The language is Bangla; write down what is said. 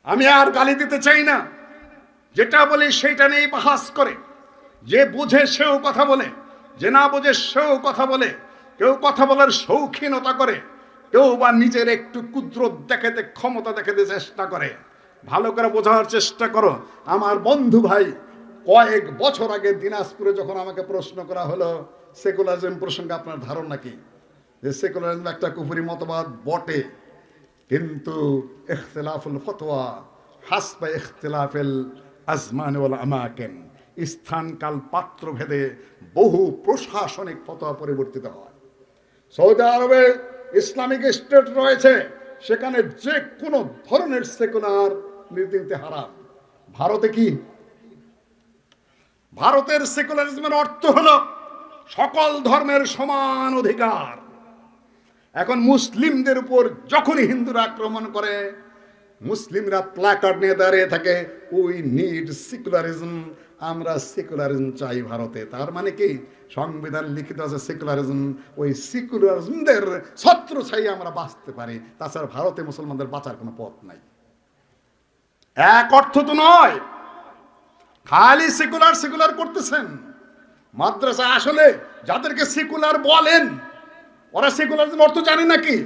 আমি আর গালি দিতে চাই না, যেটা বলি সেইটা নিয়েই বাহাস করে। যে বুঝে সেও কথা বলে, যে না বুঝে সেও কথা বলে। কেউ কথা বলার শৌখিনতা করে, কেউ বা নিজের একটু কুদরত দেখাতে, ক্ষমতা দেখাতে চেষ্টা করে। ভালো করে বোঝার চেষ্টা করো আমার বন্ধু ভাই। কয়েক বছর আগে দিনাজপুরে যখন আমাকে প্রশ্ন করা হলো সেকুলারিজম প্রসঙ্গে আপনার ধারণা কি, যে সেকুলারিজম একটা কুফরি মতবাদ বটে, কিন্তু ইখতিলাফুল ফতোয়া হাসবা ইখতিলাফিল আজমান ওয়াল আমাকিন, স্থান কাল পাত্র ভেদে বহু প্রশাসনিক ফতোয়া পরিবর্তিত হয়। সৌদি আরবে ইসলামিক স্টেট রয়েছে, সেখানে যে কোনো ধরনের সেকুলার নীতিতে হারাম। ভারতে কি? ভারতের সেকুলারিজমের অর্থ হলো সকল ধর্মের সমান অধিকার। এখন মুসলিমদের উপর যখনই হিন্দুরা আক্রমণ করে, মুসলিমরা প্ল্যাকার্ড নিয়ে দাঁড়িয়ে থাকে, উই নিড সেকুলারিজম, আমরা সেকুলারিজম চাই ভারতে। তার মানে কি? সংবিধান লিখিত আছে সেকুলারিজম, ওই সেকুলারিজমদের ছত্র ছাই আমরা বাঁচতে পারি, তাছাড়া ভারতে মুসলমানদের বাঁচার কোনো পথ নাই। এক অর্থ তো নয় খালি সেকুলার সেকুলার করতেছেন। মাদ্রাসা আসলে যাদেরকে সেকুলার বলেন, ওরা সেকুলারিজম অর্থ জানে নাকি?